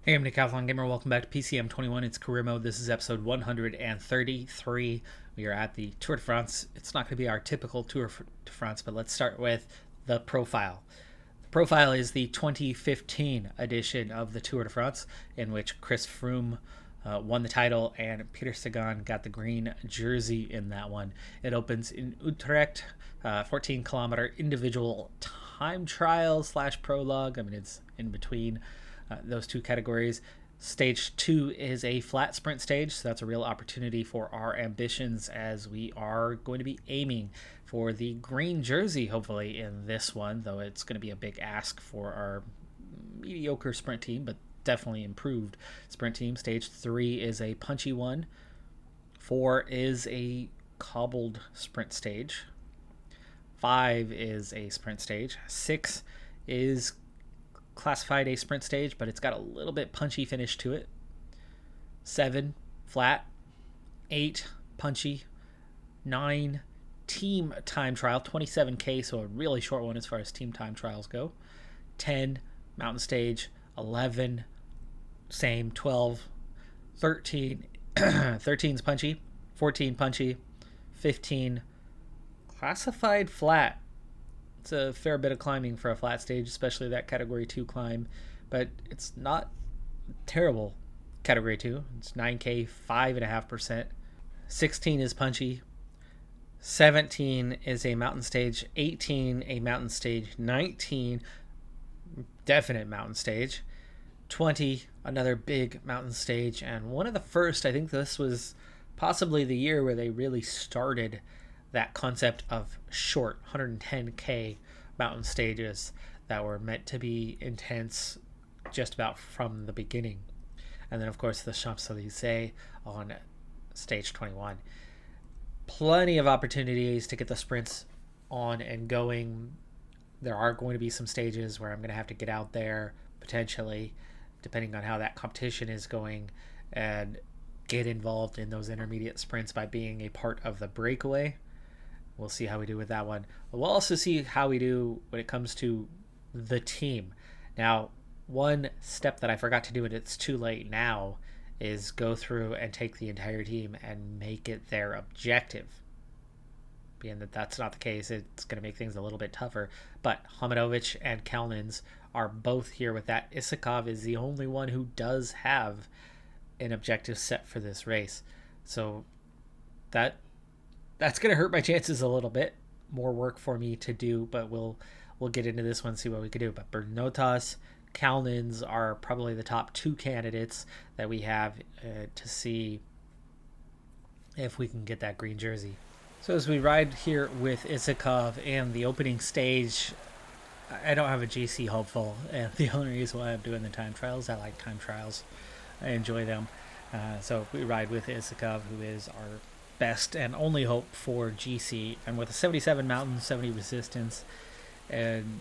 Hey, I'm Decathlon Gamer. Welcome back to PCM21. It's career mode. This is episode 133. We are at the Tour de France. It's not going to be our typical Tour de France, but let's start with the profile. The profile is the 2015 edition of the Tour de France, in which Chris Froome won the title and Peter Sagan got the green jersey in that one. It opens in Utrecht, 14-kilometer individual time trial / prologue. I mean, it's in between those two categories. Stage 2 is a flat sprint stage, so that's a real opportunity for our ambitions as we are going to be aiming for the green jersey, hopefully, in this one, though it's going to be a big ask for our mediocre sprint team, but definitely improved sprint team. Stage 3 is a punchy one. 4 is a cobbled sprint stage. 5 is a sprint stage. 6 is classified a sprint stage, but it's got a little bit punchy finish to it. 7 flat. 8 punchy. 9 team time trial, 27k, so a really short one as far as team time trials go. 10 mountain stage. 11 same. 12 13 13's punchy. 14 punchy. 15 classified flat. It's a fair bit of climbing for a flat stage, especially that category 2 climb, but it's not terrible. Category 2, it's 9k, 5.5%. 16 is punchy. 17 is a mountain stage. 18 a mountain stage. 19 definite mountain stage. 20 another big mountain stage, and one of the first, I think this was possibly the year where they really started that concept of short 110k mountain stages that were meant to be intense just about from the beginning. And then of course the Champs-Élysées on stage 21. Plenty of opportunities to get the sprints on and going. There are going to be some stages where I'm going to have to get out there potentially, depending on how that competition is going, and get involved in those intermediate sprints by being a part of the breakaway. We'll see how we do with that one. We'll also see how we do when it comes to the team. Now, one step that I forgot to do, and it's too late now, is go through and take the entire team and make it their objective. Being that that's not the case, it's going to make things a little bit tougher. But Homanovic and Kalnins are both here with that. Isakov is the only one who does have an objective set for this race. So that's going to hurt my chances a little bit. More work for me to do, but we'll get into this one, see what we can do. But Bernotas, Kalnins are probably the top 2 candidates that we have to see if we can get that green jersey. So as we ride here with Isakov and the opening stage, I don't have a GC hopeful, and the only reason why I'm doing the time trials, I like time trials. I enjoy them. So we ride with Isakov, who is our best and only hope for GC, and with a 77 mountain, 70 resistance, and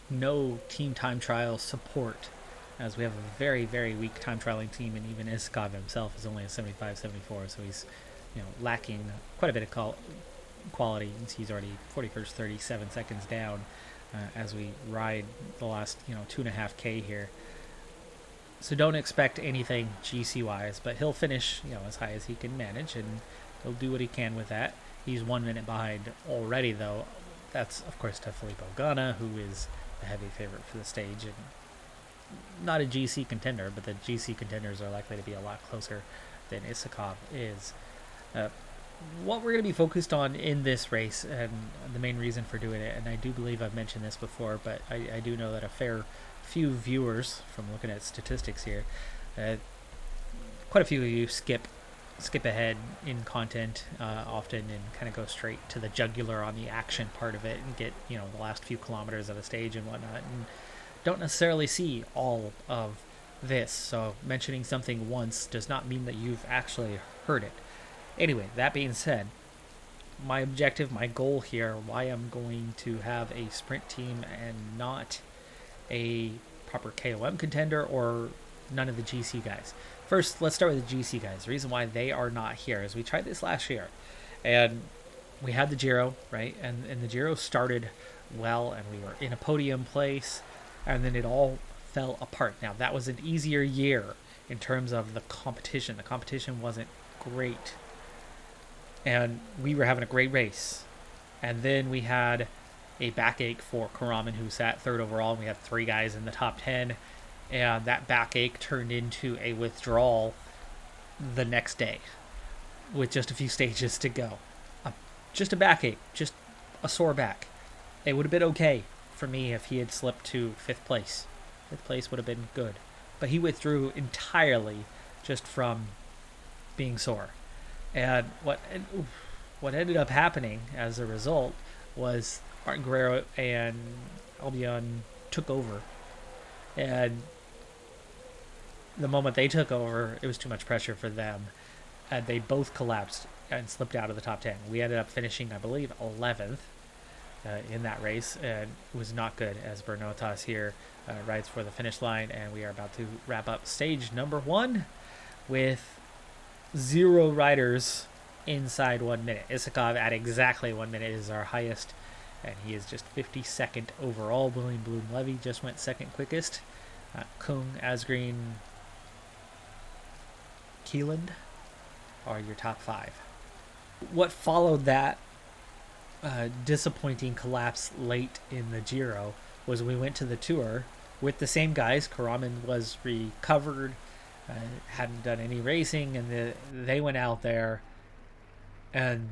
no team time trial support, as we have a very, very weak time trialing team, and even Isakov himself is only a 75, 74, so he's lacking quite a bit of quality. He's already 41st, 37 seconds down as we ride the last 2.5k here. So don't expect anything GC wise, but he'll finish as high as he can manage, and he'll do what he can with that. He's 1 minute behind already, though. That's, of course, to Filippo Ganna, who is a heavy favorite for the stage, and not a GC contender, but the GC contenders are likely to be a lot closer than Isakov is. What we're going to be focused on in this race, and the main reason for doing it, and I do believe I've mentioned this before, but I do know that a fair few viewers, from looking at statistics here, quite a few of you skip ahead in content often and kind of go straight to the jugular on the action part of it and get the last few kilometers of a stage and whatnot, and don't necessarily see all of this. So mentioning something once does not mean that you've actually heard it. Anyway, that being said, my objective, my goal here, why I'm going to have a sprint team and not a proper KOM contender or none of the GC guys. First, let's start with the GC guys. The reason why they are not here is we tried this last year, and we had the Giro, right? And the Giro started well, and we were in a podium place, and then it all fell apart. Now, that was an easier year in terms of the competition. The competition wasn't great. And we were having a great race. And then we had a backache for Karaman, who sat third overall, and we had 3 guys in the top 10. And that backache turned into a withdrawal the next day with just a few stages to go. Just a backache, just a sore back. It would have been okay for me if he had slipped to 5th place. 5th place would have been good. But he withdrew entirely just from being sore. And what ended up happening as a result was Martin Guerrero and Albion took over. And the moment they took over, it was too much pressure for them. And they both collapsed and slipped out of the top 10. We ended up finishing, I believe, 11th in that race, and it was not good as Bernotas here rides for the finish line, and we are about to wrap up stage number 1 with 0 riders inside 1 minute. Isakov at exactly 1 minute is our highest, and he is just 52nd overall. William Bloom-Levy just went second quickest. Kung, Asgreen, Keeland are your top 5. What followed that disappointing collapse late in the Giro was we went to the Tour with the same guys. Karaman was recovered, hadn't done any racing, and they went out there, and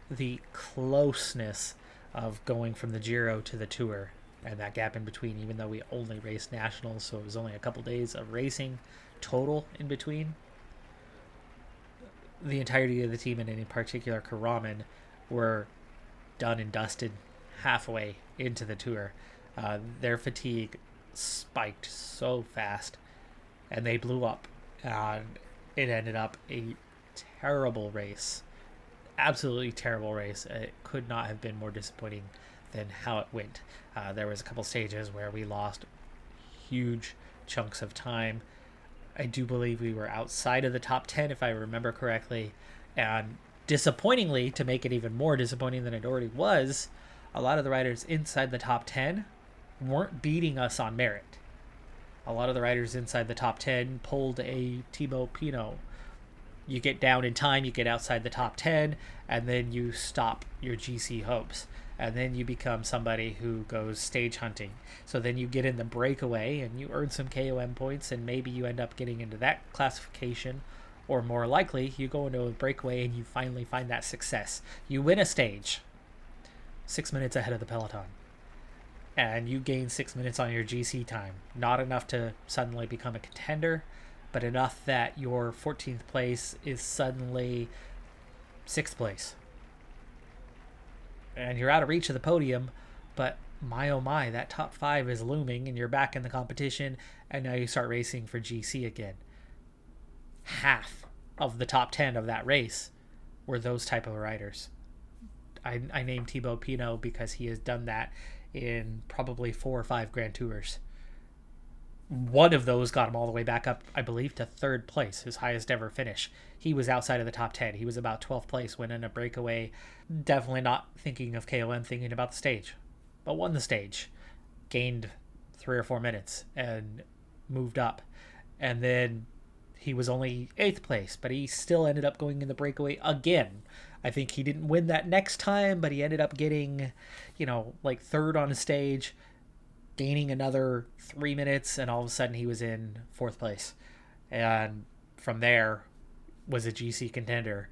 the closeness of going from the Giro to the Tour and that gap in between, even though we only raced nationals, so it was only a couple days of racing total in between. The entirety of the team, and in particular Karaman, were done and dusted halfway into the Tour. Their fatigue spiked so fast, and they blew up. It ended up a terrible race. Absolutely terrible race. It could not have been more disappointing than how it went. There was a couple stages where we lost huge chunks of time. I do believe we were outside of the top 10, if I remember correctly. And disappointingly, to make it even more disappointing than it already was, a lot of the riders inside the top 10 weren't beating us on merit. A lot of the riders inside the top 10 pulled a Thibaut Pinot. You get down in time, you get outside the top 10, and then you stop your GC hopes. And then you become somebody who goes stage hunting. So then you get in the breakaway and you earn some KOM points, and maybe you end up getting into that classification. Or more likely, you go into a breakaway and you finally find that success. You win a stage 6 minutes ahead of the Peloton. And you gain 6 minutes on your GC time. Not enough to suddenly become a contender, but enough that your 14th place is suddenly 6th place. And you're out of reach of the podium, but my oh my, that top 5 is looming, and you're back in the competition, and now you start racing for GC again. Half of the top 10 of that race were those type of riders. I named Thibaut Pinot because he has done that in probably 4 or 5 Grand Tours. One of those got him all the way back up, I believe, to 3rd place, his highest ever finish. He was outside of the top 10. He was about 12th place, went in a breakaway, definitely not thinking of KOM, thinking about the stage. But won the stage, gained 3 or 4 minutes, and moved up. And then he was only 8th place, but he still ended up going in the breakaway again. I think he didn't win that next time, but he ended up getting, like 3rd on the stage, gaining another 3 minutes, and all of a sudden he was in 4th place. And from there was a GC contender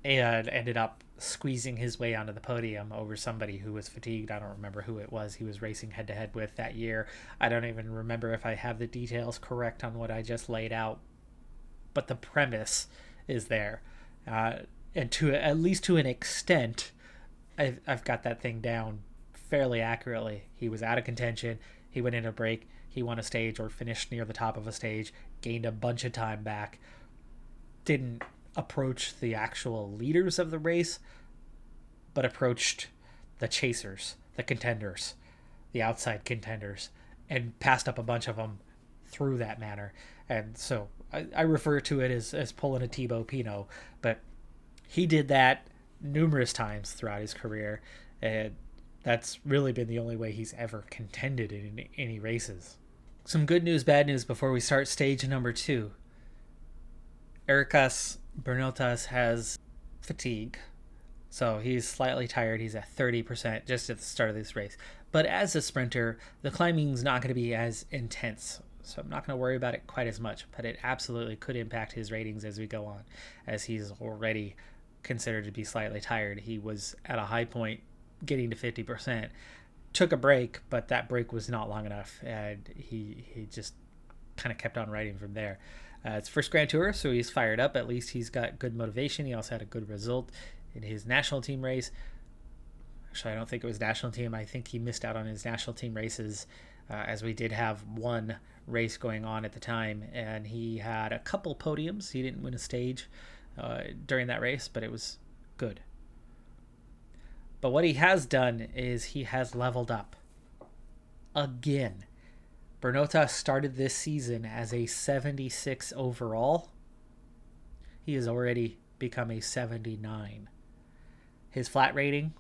and ended up squeezing his way onto the podium over somebody who was fatigued. I don't remember who it was he was racing head-to-head with that year. I don't even remember if I have the details correct on what I just laid out, but the premise is there. And to at least to an extent, I've got that thing down fairly accurately. He was out of contention. He went in a break. He won a stage or finished near the top of a stage, gained a bunch of time back, didn't approach the actual leaders of the race, but approached the chasers, the contenders, the outside contenders, and passed up a bunch of them through that manner. And so I refer to it as pulling a Thibaut Pinot, but he did that numerous times throughout his career. And That's really been the only way he's ever contended in any races. Some good news, bad news before we start stage number 2. Erikas Bernotas has fatigue, so he's slightly tired. He's at 30% just at the start of this race. But as a sprinter, the climbing's not going to be as intense, so I'm not going to worry about it quite as much. But it absolutely could impact his ratings as we go on, as he's already considered to be slightly tired. He was at a high point getting to 50%, took a break, but that break was not long enough, and he just kind of kept on riding from there. It's first Grand Tour, so he's fired up. At least he's got good motivation. He also had a good result in his national team race. Actually, I don't think it was national team. I think he missed out on his national team races, as we did have one race going on at the time, and he had a couple podiums. He didn't win a stage during that race, but it was good. But what he has done is he has leveled up again. Bernotas started this season as a 76 overall. He has already become a 79. His flat rating,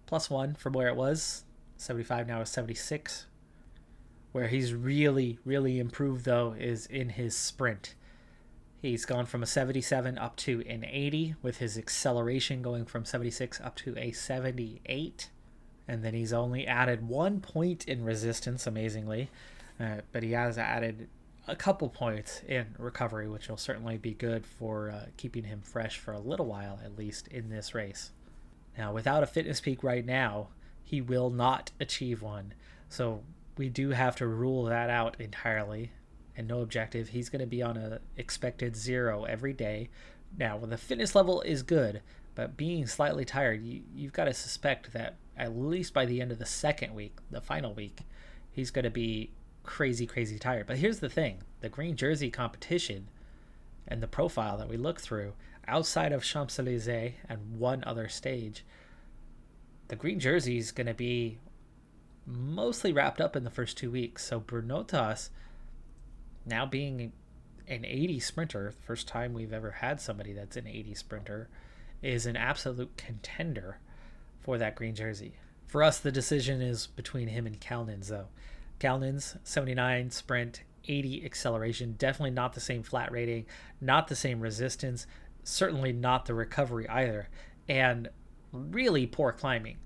+1 from where it was. 75 now is 76. Where he's really, really improved, though, is in his sprint. He's gone from a 77 up to an 80, with his acceleration going from 76 up to a 78. And then he's only added 1 point in resistance, amazingly. But he has added a couple points in recovery, which will certainly be good for keeping him fresh for a little while, at least in this race. Now, without a fitness peak right now, he will not achieve one. So we do have to rule that out entirely, and no objective. He's going to be on a expected 0 every day. Now, the fitness level is good, but being slightly tired, you've got to suspect that at least by the end of the second week, the final week, he's going to be crazy tired. But here's the thing, the green jersey competition and the profile that we look through, outside of Champs-Élysées and one other stage, the green jersey is going to be mostly wrapped up in the first 2 weeks. So Bernotas, now being an 80 sprinter, the first time we've ever had somebody that's an 80 sprinter, is an absolute contender for that green jersey. For us, the decision is between him and Kalnins, though. Kalnins, 79 sprint, 80 acceleration, definitely not the same flat rating, not the same resistance, certainly not the recovery either, and really poor climbing.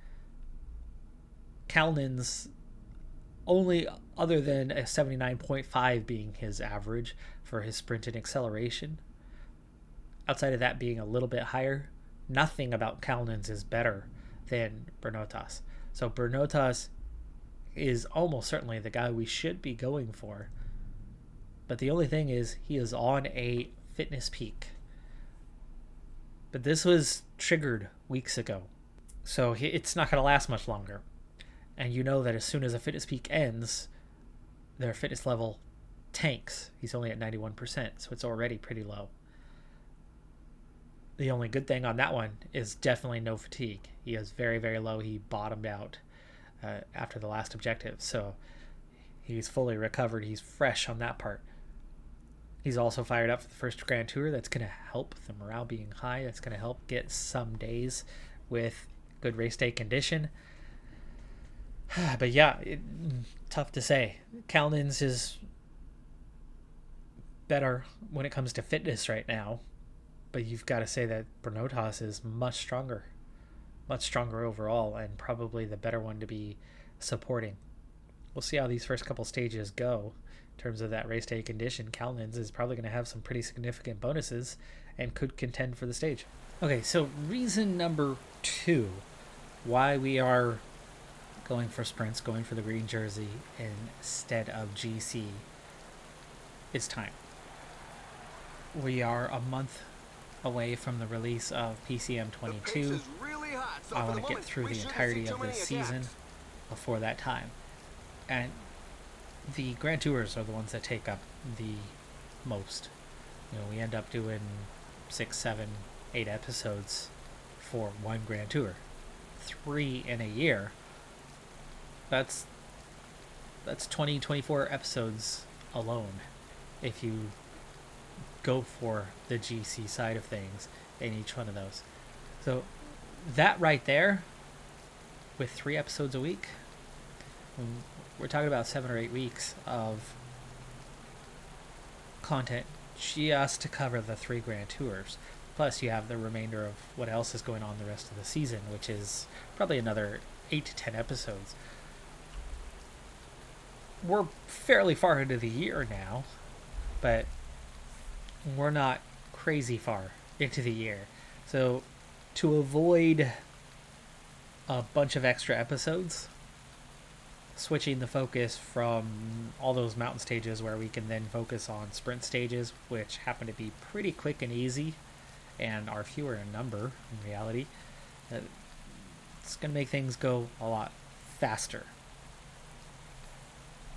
Kalnins, only other than a 79.5 being his average for his sprint and acceleration, outside of that being a little bit higher, nothing about Kalnins is better than Bernotas. So Bernotas is almost certainly the guy we should be going for. But the only thing is, he is on a fitness peak. But this was triggered weeks ago, so it's not going to last much longer. And you know that as soon as a fitness peak ends, their fitness level tanks. He's only at 91%, so it's already pretty low. The only good thing on that one is definitely no fatigue. He is very, very low. He bottomed out after the last objective, so he's fully recovered. He's fresh on that part. He's also fired up for the first Grand Tour. That's going to help the morale being high. That's going to help get some days with good race day condition. But yeah, tough to say. Kalnins is better when it comes to fitness right now, but you've got to say that Bernotas is much stronger overall, and probably the better one to be supporting. We'll see how these first couple stages go in terms of that race day condition. Kalnins is probably going to have some pretty significant bonuses and could contend for the stage. Okay, so reason number 2 why we are going for sprints, going for the green jersey instead of GC, is time. We are a month away from the release of PCM22. I want to get through the entirety of this season before that time. And the Grand Tours are the ones that take up the most. You know, we end up doing 6, 7, 8 episodes for one Grand Tour. 3 in a year. That's 20, 24 episodes alone if you go for the GC side of things in each one of those. So that right there with 3 episodes a week, we're talking about 7 or 8 weeks of content just to cover the 3 Grand Tours. Plus, you have the remainder of what else is going on the rest of the season, which is probably another 8 to 10 episodes. We're fairly far into the year now, but we're not crazy far into the year. So to avoid a bunch of extra episodes, switching the focus from all those mountain stages where we can then focus on sprint stages, which happen to be pretty quick and easy and are fewer in number in reality, it's going to make things go a lot faster.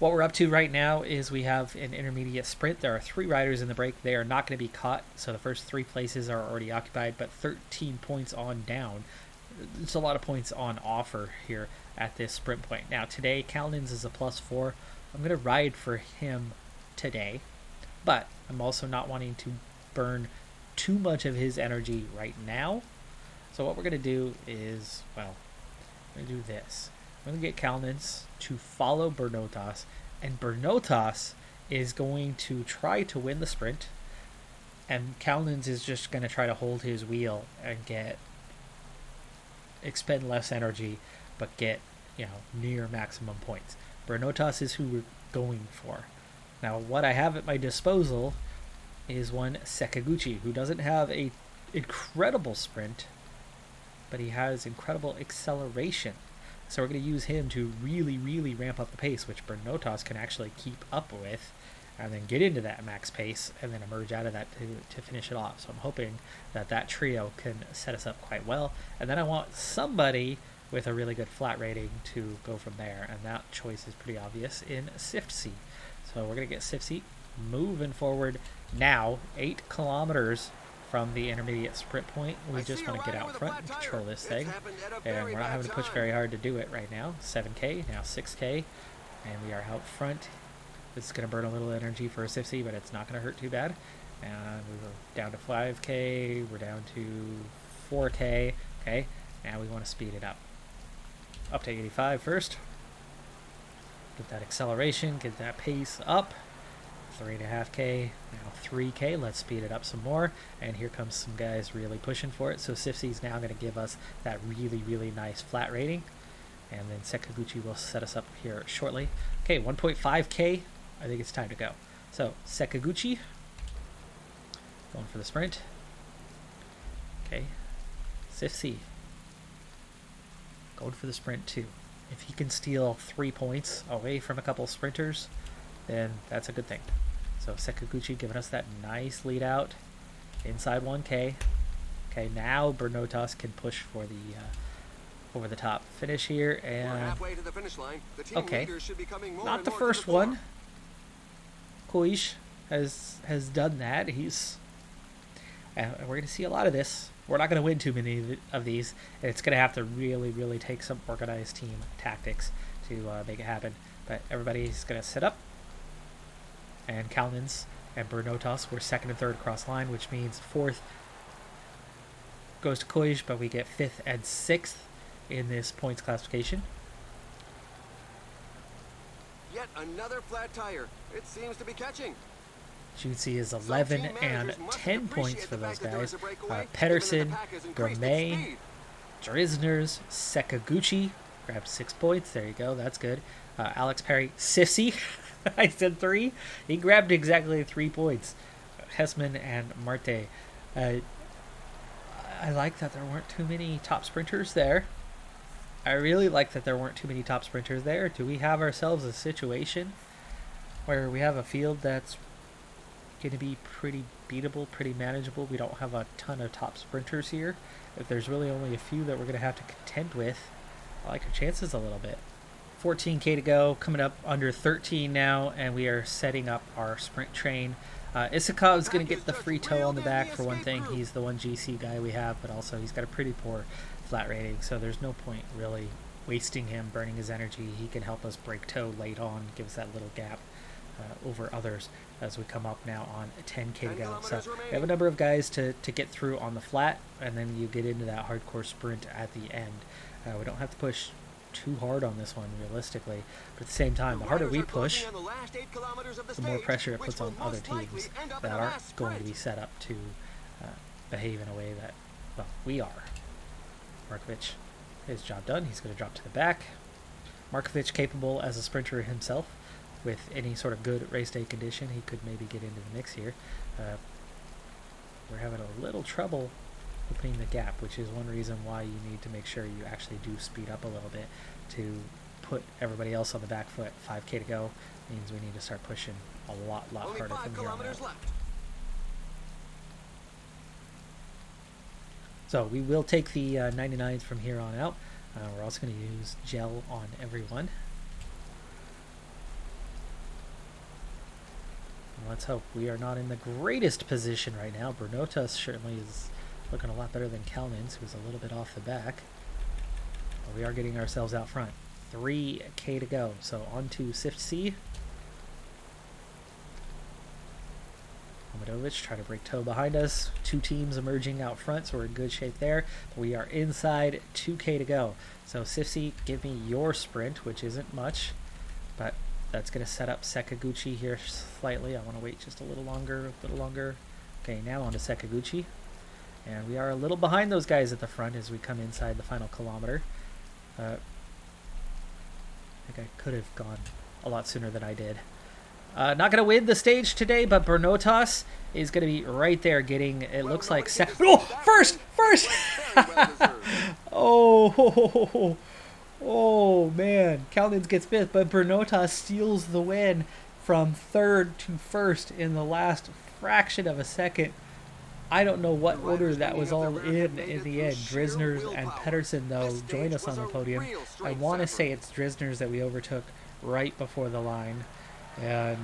What we're up to right now is we have an intermediate sprint. There are 3 riders in the break. They are not going to be caught, so the first 3 places are already occupied, but 13 points on down. It's a lot of points on offer here at this sprint point. Now today, Calnins is a +4. I'm going to ride for him today, but I'm also not wanting to burn too much of his energy right now. So what we're going to do is, well, I'm going to do this. I'm going to get Calnins to follow Bernotas, and Bernotas is going to try to win the sprint, and Calnins is just going to try to hold his wheel and expend less energy, but get, near maximum points. Bernotas is who we're going for. Now, what I have at my disposal is one Sakaguchi, who doesn't have a incredible sprint, but he has incredible acceleration. So we're going to use him to really, really ramp up the pace, which Bernotas can actually keep up with, and then get into that max pace, and then emerge out of that to finish it off. So I'm hoping that trio can set us up quite well. And then I want somebody with a really good flat rating to go from there, and that choice is pretty obvious in Siftsy. So we're going to get Siftsy moving forward now, 8 kilometers from the intermediate sprint point. We just want to get out front and control this thing, and we're not having to push very hard to do it right now. 7K, now 6K, and we are out front. This is going to burn a little energy for a Siftsy, but it's not going to hurt too bad. And we were down to 5K, we're down to 4K. Okay, now we want to speed it up. Up to 85 first. Get that acceleration, get that pace up. 3.5K, now 3K. Let's speed it up some more. And here comes some guys really pushing for it. So Sifsy's now going to give us that really, really nice flat rating. And then Sakaguchi will set us up here shortly. Okay, 1.5K. I think it's time to go. So Sakaguchi going for the sprint. Okay, Sifsy going for the sprint too. If he can steal 3 points away from a couple sprinters, then that's a good thing. So Sakaguchi giving us that nice lead out inside 1K. Okay, now Bernotas can push for the over the top finish here, and we're halfway to the finish line. The team okay, should be coming more not and the more first to the one. Koish has done that. He's we're going to see a lot of this. We're not going to win too many of these. It's going to have to really, really take some organized team tactics to make it happen. But everybody's going to sit up. And Calnins and Bernotas were 2nd and 3rd across line, which means 4th goes to Koish, but we get 5th and 6th in this points classification. Yet another flat tire. It seems to be catching. Jutsi is 11 and 10 points for those guys. Pedersen, Gourmet, Drisners, Sakaguchi grabbed 6 points. There you go. That's good. Alex Perry, Sissy. I said 3. He grabbed exactly 3 points. Hessman and Marte. I like that there weren't too many top sprinters there. I really like that there weren't too many top sprinters there. Do we have ourselves a situation where we have a field that's going to be pretty beatable, pretty manageable? We don't have a ton of top sprinters here. If there's really only a few that we're going to have to contend with, I like our chances a little bit. 14K to go, coming up under 13 now, and we are setting up our sprint train. Isakov is going to get the free toe on the back for one thing. He's the one GC guy we have, but also he's got a pretty poor flat rating, so there's no point really wasting him, burning his energy. He can help us break toe late on, give us that little gap over others as we come up now on 10K to go. So we have a number of guys to get through on the flat, and then you get into that hardcore sprint at the end. We don't have to push too hard on this one, realistically. But at the same time, the harder we push, the more pressure it puts on other teams that aren't going to be set up to behave in a way that, well, we are. Markovic, his job done. He's going to drop to the back. Markovic, capable as a sprinter himself, with any sort of good race day condition, he could maybe get into the mix here. We're having a little trouble opening the gap, which is one reason why you need to make sure you actually do speed up a little bit to put everybody else on the back foot. 5K to go means we need to start pushing a lot harder from here on out. So we will take the 99s from here on out. We're also going to use gel on everyone. And let's hope we are not in the greatest position right now. Bernotas certainly is looking a lot better than Kalnins, who's a little bit off the back. But we are getting ourselves out front. 3K to go. So on to Sift C. Omadovich try to break toe behind us. Two teams emerging out front, so we're in good shape there. But we are inside. 2K to go. So Sifsi, give me your sprint, which isn't much, but that's going to set up Sakaguchi here slightly. I want to wait just a little longer, Okay, now on to Sakaguchi. And we are a little behind those guys at the front as we come inside the final kilometer. I think I could have gone a lot sooner than I did. Not going to win the stage today, but Bernotas is going to be right there getting, it looks like, first! Oh, man. Kalnins gets fifth, but Bernotas steals the win from third to first in the last fraction of a second. I don't know what order that was all in the end. Drisners and Pedersen, though, join us on the podium. I want to say it's Drisners that we overtook right before the line. And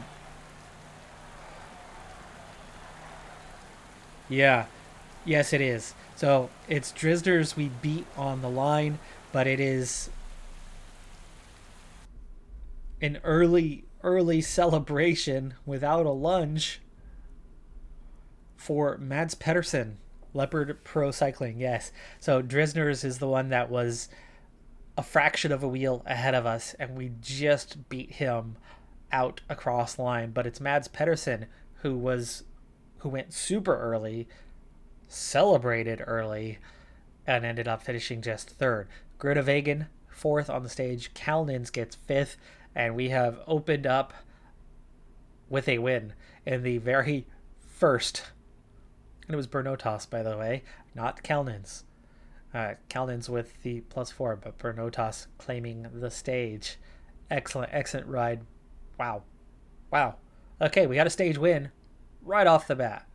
yeah, yes it is. So it's Drisners we beat on the line, but it is an early celebration without a lunge for Mads Pedersen, Leopard Pro Cycling. Yes, so Drisners is the one that was a fraction of a wheel ahead of us, and we just beat him out across line. But it's Mads Pedersen who went super early, celebrated early, and ended up finishing just third. Groenewegen fourth on the stage. Kalnins gets fifth, and we have opened up with a win in the very first. And it was Bernotas, by the way, not Kalnins. Kalnins with the +4, but Bernotas claiming the stage. Excellent ride. Wow. Okay, we got a stage win right off the bat.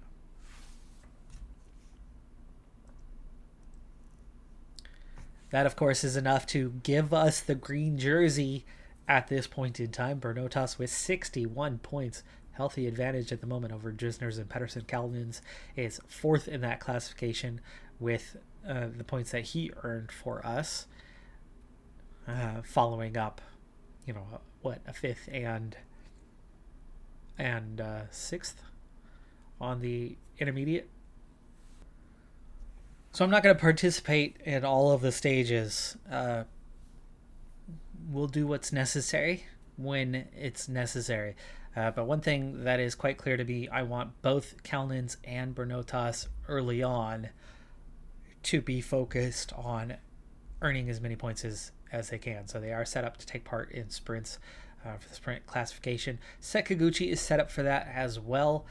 That, of course, is enough to give us the green jersey at this point in time. Bernotas with 61 points. Healthy advantage at the moment over Drisners and Pedersen. Kalnins is fourth in that classification with the points that he earned for us. Following up, a fifth and sixth on the intermediate. So I'm not going to participate in all of the stages. We'll do what's necessary when it's necessary. But one thing that is quite clear to me, I want both Kalnins and Bernotas early on to be focused on earning as many points as they can. So they are set up to take part in sprints for the sprint classification. Sakaguchi is set up for that as well.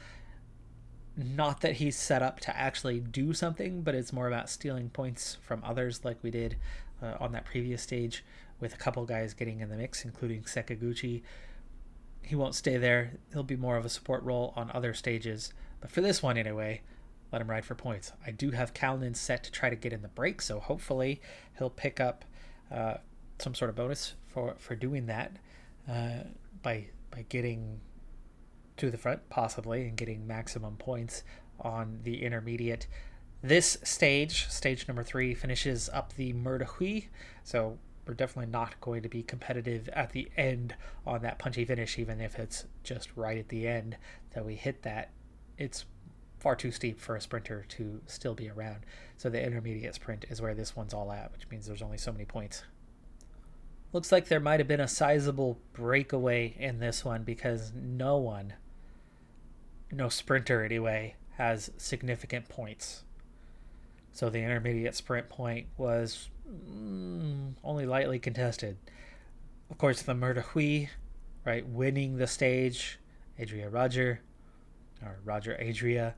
Not that he's set up to actually do something, but it's more about stealing points from others like we did on that previous stage with a couple guys getting in the mix, including Sakaguchi. He won't stay there. He'll be more of a support role on other stages. But for this one anyway, let him ride for points. I do have Kalnin set to try to get in the break, so hopefully he'll pick up some sort of bonus for doing that by getting to the front, possibly, and getting maximum points on the intermediate. This stage number 3, finishes up the Mur de Huy, so we're definitely not going to be competitive at the end on that punchy finish, even if it's just right at the end that we hit that. It's far too steep for a sprinter to still be around. So the intermediate sprint is where this one's all at, which means there's only so many points. Looks like there might have been a sizable breakaway in this one because no sprinter anyway, has significant points. So the intermediate sprint point was only lightly contested. Of course, the Murder right, winning the stage, Roger Adria,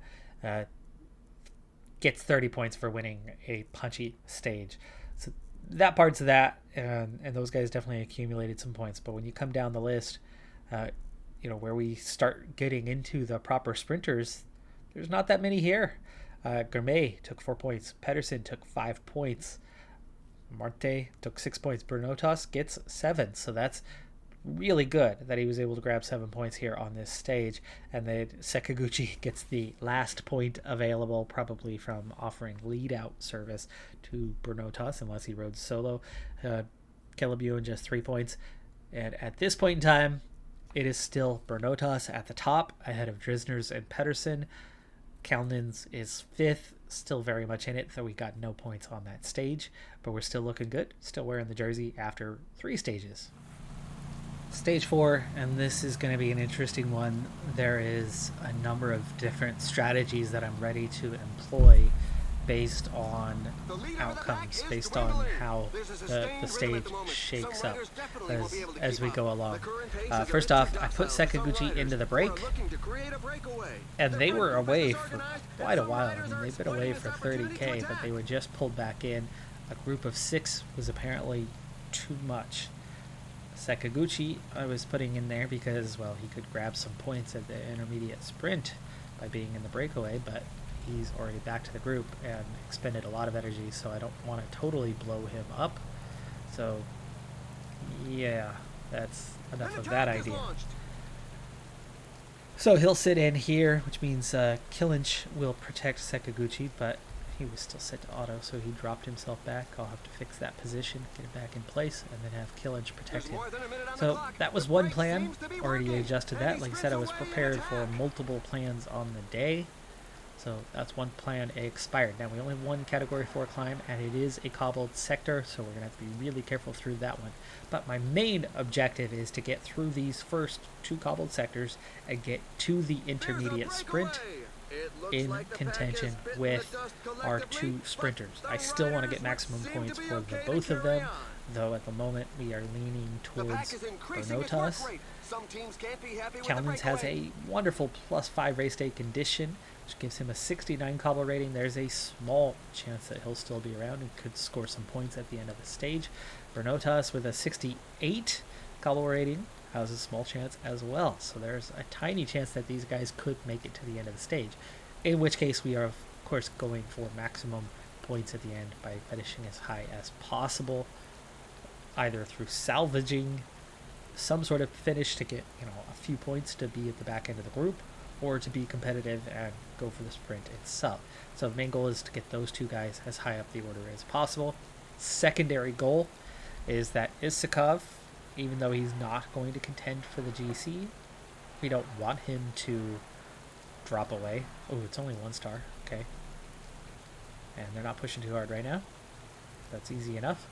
gets 30 points for winning a punchy stage. So that part's of that, and those guys definitely accumulated some points. But when you come down the list, where we start getting into the proper sprinters, there's not that many here. Gourmet took 4 points. Pedersen took 5 points. Marte took 6 points. Bernotas gets 7. So that's really good that he was able to grab 7 points here on this stage. And then Sakaguchi gets the last point available, probably from offering lead out service to Bernotas, unless he rode solo. Kelebuen just 3 points. And at this point in time, it is still Bernotas at the top, ahead of Drisners and Pedersen. Kalnins is 5th, still very much in it, though we got no points on that stage. But we're still looking good, still wearing the jersey after 3 stages. Stage 4, and this is going to be an interesting one. There is a number of different strategies that I'm ready to employ based on outcomes, based on how the stage shakes up as we go along. First off, I put Sakaguchi into the break, and they were away for quite a while. I mean, they've been away for 30k, but they were just pulled back in. A group of 6 was apparently too much. Sakaguchi I was putting in there because, well, he could grab some points at the intermediate sprint by being in the breakaway, but he's already back to the group and expended a lot of energy, so I don't want to totally blow him up. So, yeah, that's enough of that idea. So he'll sit in here, which means Killinch will protect Sakaguchi, but he was still set to auto, so he dropped himself back. I'll have to fix that position, get it back in place, and then have Killinch protect him. So that was one plan. Already adjusted that. Like I said, I was prepared for multiple plans on the day. So that's one plan expired. Now we only have one Category 4 climb, and it is a cobbled sector, so we're going to have to be really careful through that one. But my main objective is to get through these first 2 cobbled sectors and get to the intermediate sprint in contention with our 2 sprinters. I still want to get maximum points for the both of them, though at the moment we are leaning towards Bernotas. Kalnins has a wonderful +5 race day condition, which gives him a 69 cobble rating. There's a small chance that he'll still be around and could score some points at the end of the stage. Bernotas with a 68 cobble rating has a small chance as well. So there's a tiny chance that these guys could make it to the end of the stage. In which case we are, of course, going for maximum points at the end by finishing as high as possible, either through salvaging some sort of finish to get, a few points to be at the back end of the group, or to be competitive and go for the sprint itself. So the main goal is to get those 2 guys as high up the order as possible. Secondary goal is that Isakov, even though he's not going to contend for the GC, we don't want him to drop away. Oh, it's only 1 star. Okay. And they're not pushing too hard right now. That's easy enough.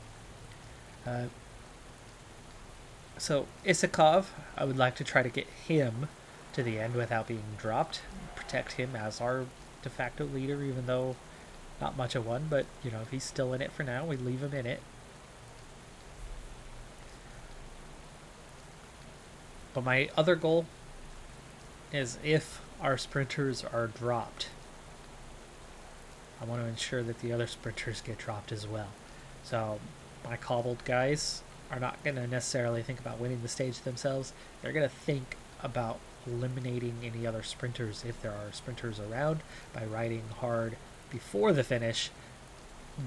So Isakov, I would like to try to get him to the end without being dropped. Protect him as our de facto leader, even though not much of one, but if he's still in it for now, we leave him in it. But my other goal is, if our sprinters are dropped, I want to ensure that the other sprinters get dropped as well. So my cobbled guys are not going to necessarily think about winning the stage themselves. They're going to think about eliminating any other sprinters, if there are sprinters around, by riding hard before the finish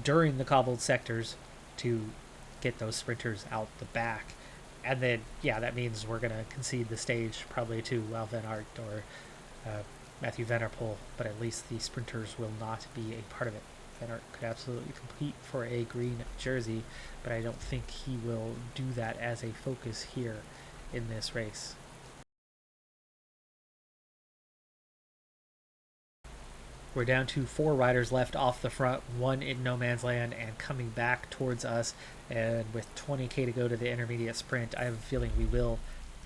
during the cobbled sectors to get those sprinters out the back. And then, that means we're going to concede the stage probably to Wout van Aert or Mathieu van der Poel, but at least the sprinters will not be a part of it. Van Aert could absolutely compete for a green jersey, but I don't think he will do that as a focus here in this race. We're down to 4 riders left off the front, 1 in no man's land and coming back towards us. And with 20k to go to the intermediate sprint, I have a feeling we will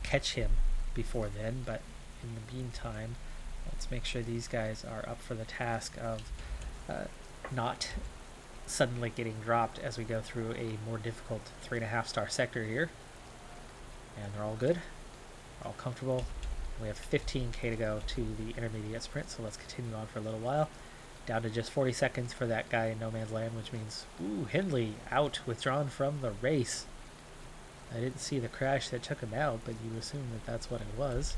catch him before then. But in the meantime, let's make sure these guys are up for the task of not suddenly getting dropped as we go through a more difficult 3.5 star sector here. And they're all good. They're all comfortable. We have 15k to go to the intermediate sprint, so let's continue on for a little while. Down to just 40 seconds for that guy in no man's land, which means, ooh, Hindley out, withdrawn from the race. I didn't see the crash that took him out, but you assume that that's what it was.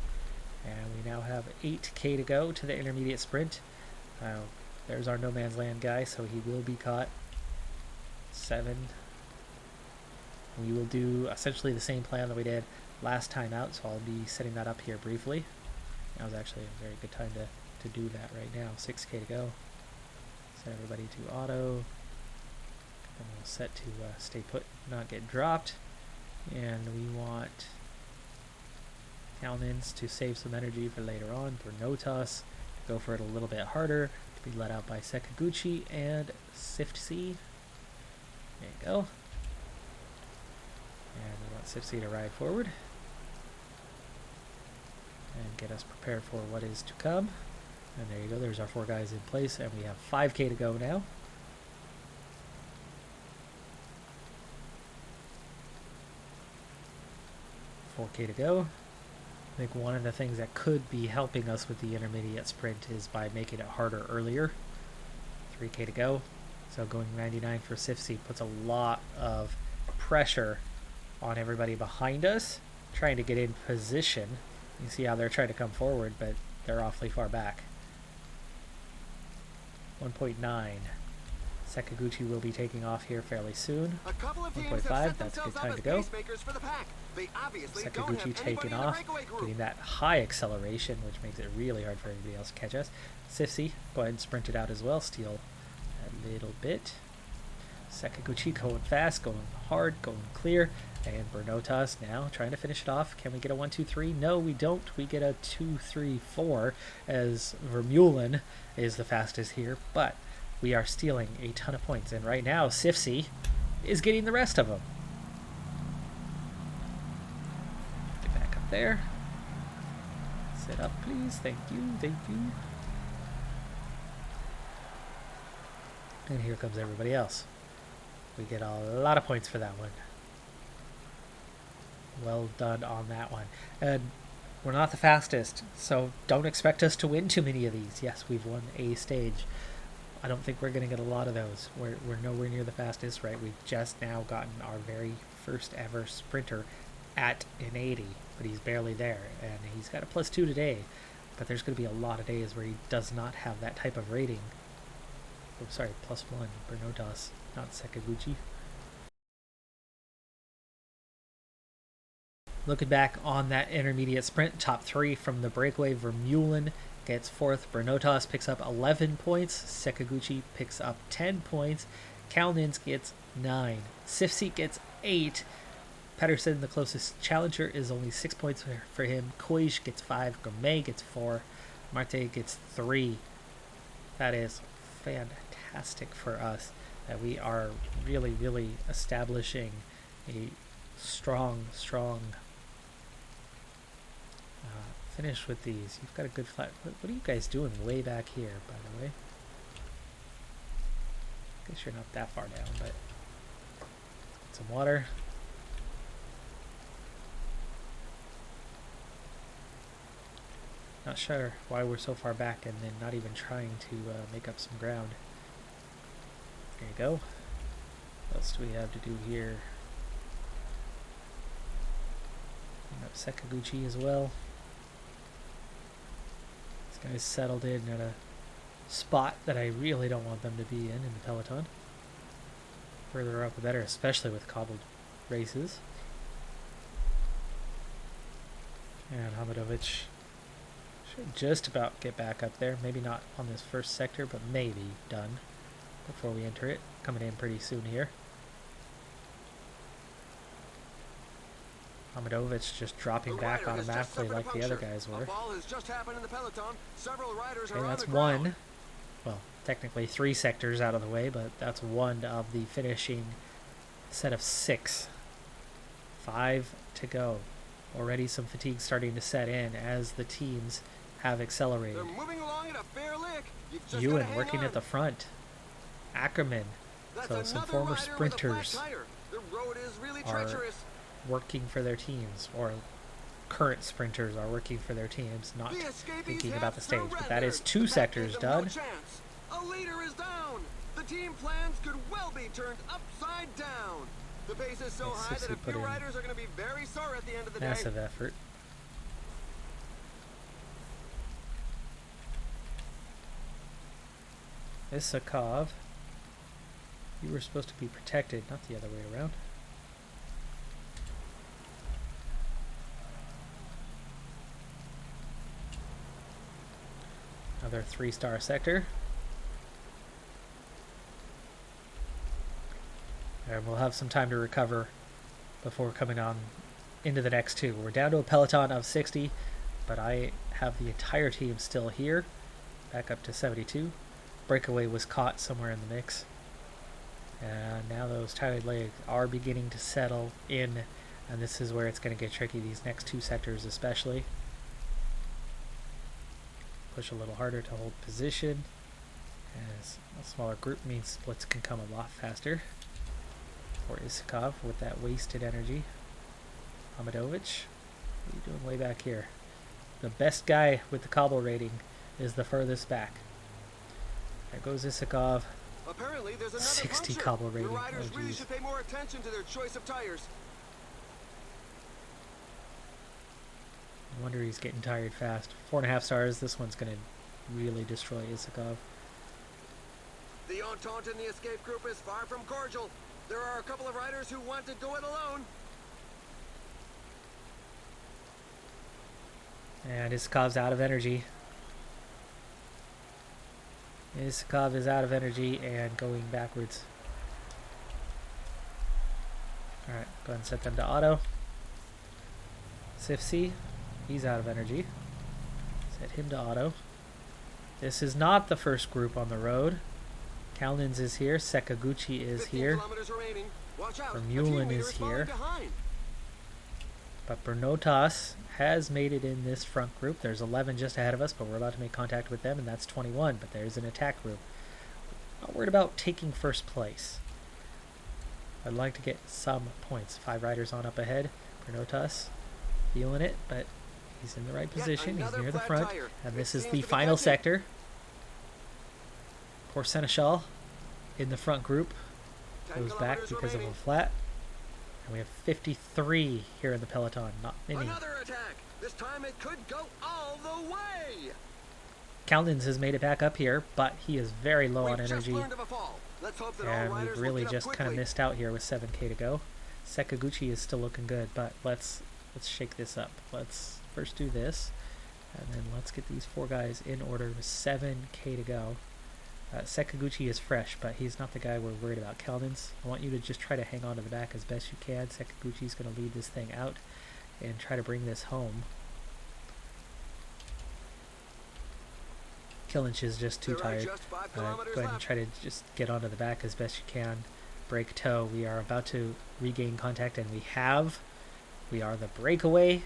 And we now have 8k to go to the intermediate sprint. There's our no man's land guy, so he will be caught. 7. We will do essentially the same plan that we did last time out, so I'll be setting that up here briefly. That was actually a very good time to do that right now. 6k to go. Set everybody to auto. And we'll set to stay put, not get dropped. And we want Kalnins to save some energy for later on. Bernotas to go for it a little bit harder. To be let out by Sekaguchi and Siftsy. There you go. And we want Siftsy to ride forward and get us prepared for what is to come. And there you go, there's our 4 guys in place, and we have 5k to go now. $4k to go. I think one of the things that could be helping us with the intermediate sprint is by making it harder earlier. 3k to go. So going 99 for Siftsy puts a lot of pressure on everybody behind us, trying to get in position. You see how they're trying to come forward, but they're awfully far back. 1.9. Sekaguchi will be taking off here fairly soon. 1.5, that's a good time to go. Sekaguchi taking off, getting that high acceleration, which makes it really hard for anybody else to catch us. Siftsy, go ahead and sprint it out as well, steal a little bit. Sekaguchi going fast, going hard, going clear. And Bernotas now trying to finish it off. Can we get a 1, 2, 3? No, we don't. We get a 2, 3, 4 as Vermeulen is the fastest here. But we are stealing a ton of points. And right now, Siftsy is getting the rest of them. Get back up there. Sit up, please. Thank you. Thank you. And here comes everybody else. We get a lot of points for that one. Well done on that one. And we're not the fastest, so don't expect us to win too many of these. Yes, we've won a stage. I don't think we're going to get a lot of those. We're nowhere near the fastest, right? We've just now gotten our very first ever sprinter at an 80, but he's barely there. And he's got a +2 today, but there's going to be a lot of days where he does not have that type of rating. Oh, sorry, +1, Bernotas, not Sekaguchi. Looking back on that intermediate sprint, top 3 from the breakaway, Vermeulen gets 4th, Bernotas picks up 11 points, Sekaguchi picks up 10 points, Kalnins gets 9, Siftsy gets 8, Pedersen, the closest challenger, is only 6 points for him, Koish gets 5, Gourmet gets 4, Marte gets 3. That is fantastic for us, that we are really, really establishing a strong finish with these. You've got a good flat. What are you guys doing way back here, by the way? I guess you're not that far down, but some water. Not sure why we're so far back and then not even trying to make up some ground. There you go. What else do we have to do here? Bring up Sekaguchi as well. This guy's settled in at a spot that I really don't want them to be in the Peloton. Further up the better, especially with cobbled races. And Hamadovic should just about get back up there. Maybe not on this first sector, but maybe done before we enter it. Coming in pretty soon here. Hamadovic just dropping back automatically like the other guys were. Okay, that's 1. technically 3 sectors out of the way, but that's one of the finishing set of 6. 5 to go. Already some fatigue starting to set in as the teams have accelerated. They're moving along at a fair lick. You've just gotta Ewan hang working on. at the front. Ackerman, That's so some another former rider with a sprinters flat tire. The road is really are treacherous. working for their teams, or current sprinters are working for their teams, not The escapees thinking have about the stage. But that is surrendered. 2 That sectors gave them no done. chance. A leader is down. The team plans could well be turned upside down. The pace is so Let's high that a put few in riders are going to be very sore at the end of the day. Massive effort. Isakov, you were supposed to be protected, not the other way around. Another 3-star sector. And we'll have some time to recover before coming on into the next 2. We're down to a peloton of 60, but I have the entire team still here, back up to 72. Breakaway was caught somewhere in the mix. And now those tired legs are beginning to settle in, and this is where it's going to get tricky, these next 2 sectors especially. Push a little harder to hold position, as a smaller group means splits can come a lot faster. For Isakov with that wasted energy. Amadovich, what are you doing way back here? The best guy with the cobble rating is the furthest back. There goes Isakov. Apparently, there's another 60 puncture. cobble rating. The riders Oh, really geez. should pay more attention to their choice of tires. No wonder he's getting tired fast. 4.5 stars. This one's going to really destroy Isakov. The entente in the escape group is far from cordial. There are a couple of riders who want to go it alone. And Isakov's out of energy. Isakov is out of energy and going backwards. Alright, go ahead and set them to auto. Sifsi, he's out of energy. Set him to auto. This is not the first group on the road. Kalnins is here, Sekaguchi is 15 here, kilometers remaining. Watch out. Vermeulen is here. But Bernotas has made it in this front group. There's 11 just ahead of us, but we're about to make contact with them, and that's 21. But there's an attack group. Not worried about taking first place. I'd like to get some points. 5 riders on up ahead. Bernotas feeling it, but he's in the right position. He's near the front. And this is the final sector. Poor Seneschal in the front group. Goes back because of a flat. And we have 53 here in the peloton, not many. Another attack. This time it could go all the way. Kalnins has made it back up here, but he is very low on We've just energy. learned of a fall. Let's hope that all And riders we've will really get up just kind of quickly. missed out here with 7k to go. Sekaguchi is still looking good, but let's shake this up. Let's first do this, and then let's get these 4 guys in order with 7k to go. Sekaguchi is fresh, but he's not the guy we're worried about. Kalnins, I want you to just try to hang on to the back as best you can. Sekaguchi's going to lead this thing out and try to bring this home. Killinch is just too There are tired. just 5 Go kilometers ahead and left. try to just get onto the back as best you can. Break toe. We are about to regain contact, and we have. We are the breakaway.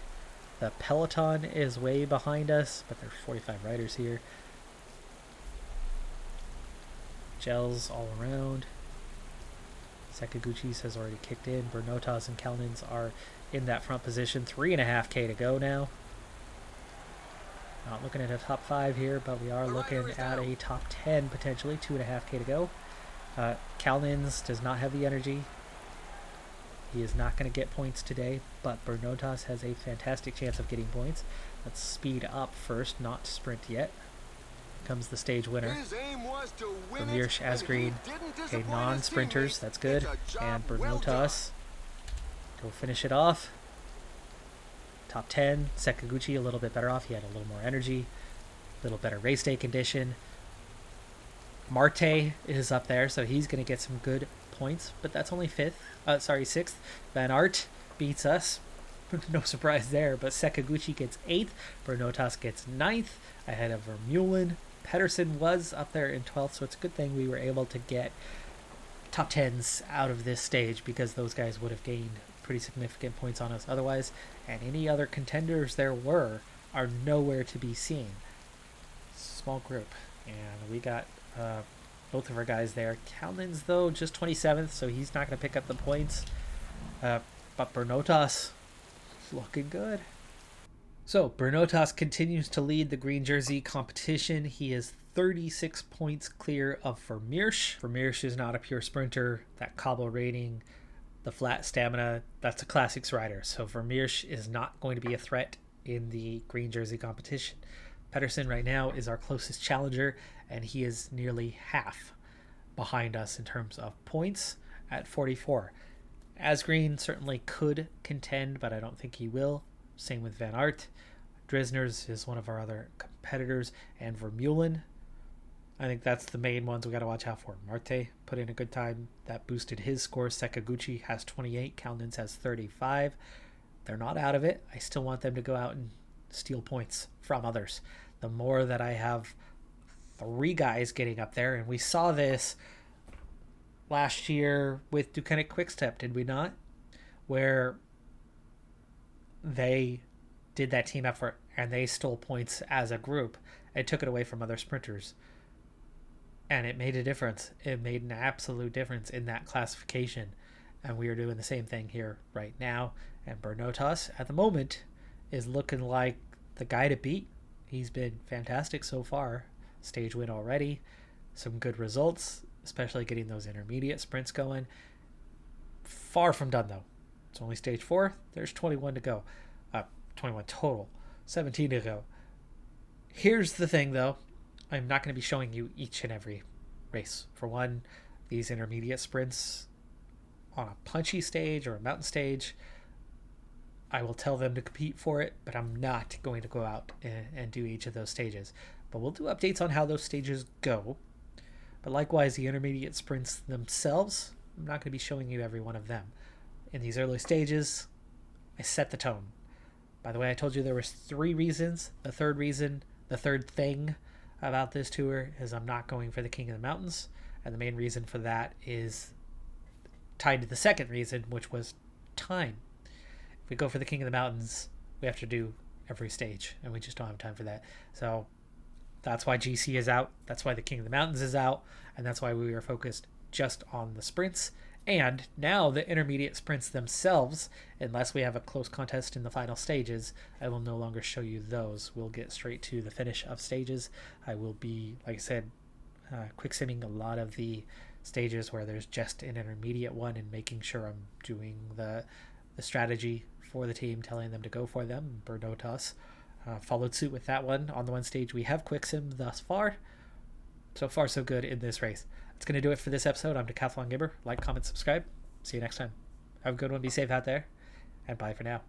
The peloton is way behind us, but there's 45 riders here. Gels all around. Sekaguchi's has already kicked in. Bernotas and Kalnins are in that front position. 3.5k to go now. Not looking at a top 5 here, but we are looking at a top 10 potentially. 2.5k to go. Kalnins does not have the energy. He is not going to get points today, but Bernotas has a fantastic chance of getting points. Let's speed up first, not sprint yet. Comes the stage winner. His aim was to win From it, Yirsch, and Asgreen. he didn't Okay, disappoint his non-sprinters, teammates. that's good. It's a job And well done. Bernotas. Go finish it off. Top 10. Sekaguchi a little bit better off. He had a little more energy. A little better race day condition. Marte is up there, so he's going to get some good points, but that's only 6th. Van Aert beats us. No surprise there, but Sekaguchi gets 8th. Bernotas gets 9th, ahead of Vermeulen. Pedersen was up there in 12th, so it's a good thing we were able to get top 10s out of this stage, because those guys would have gained pretty significant points on us otherwise, and any other contenders there were are nowhere to be seen. Small group, and we got both of our guys there. Calnins, though, just 27th, so he's not going to pick up the points. But Bernotas is looking good. So Bernotas continues to lead the green jersey competition. He is 36 points clear of Vermeersch. Vermeersch is not a pure sprinter. That cobble rating, the flat stamina, that's a classics rider. So Vermeersch is not going to be a threat in the green jersey competition. Pedersen right now is our closest challenger, and he is nearly half behind us in terms of points at 44. Asgreen certainly could contend, but I don't think he will. Same with Van Aert. Drisners is one of our other competitors, and Vermeulen. I think that's the main ones we got to watch out for. Marte put in a good time. That boosted his score. Sakaguchi has 28. Calnins has 35. They're not out of it. I still want them to go out and steal points from others. The more that I have 3 guys getting up there, and we saw this last year with Ducati Quickstep, did we not? Where they did that team effort and they stole points as a group and took it away from other sprinters. And it made a difference. It made an absolute difference in that classification. And we are doing the same thing here right now. And Bernotas, at the moment, is looking like the guy to beat. He's been fantastic so far. Stage win already. Some good results, especially getting those intermediate sprints going. Far from done, though. It's only stage 4. There's 21 to go. 21 total. 17 to go. Here's the thing, though. I'm not going to be showing you each and every race. For one, these intermediate sprints on a punchy stage or a mountain stage, I will tell them to compete for it, but I'm not going to go out and do each of those stages. But we'll do updates on how those stages go. But likewise, the intermediate sprints themselves, I'm not going to be showing you every one of them. In these early stages, I set the tone. By the way, I told you there was 3 reasons. The third thing about this tour is I'm not going for the King of the Mountains. And the main reason for that is tied to the second reason, which was time. If we go for the King of the Mountains, we have to do every stage, and we just don't have time for that. So that's why GC is out. That's why the King of the Mountains is out. And that's why we are focused just on the sprints. And now the intermediate sprints themselves, unless we have a close contest in the final stages, I will no longer show you those. We'll get straight to the finish of stages. I will be, like I said, quick simming a lot of the stages where there's just an intermediate one and making sure I'm doing the strategy for the team, telling them to go for them. Bernotas followed suit with that one. On the one stage we have quick sim thus far. So far so good in this race. That's going to do it for this episode. I'm Decathlon Gibber. Like, comment, subscribe. See you next time. Have a good one. Be safe out there. And bye for now.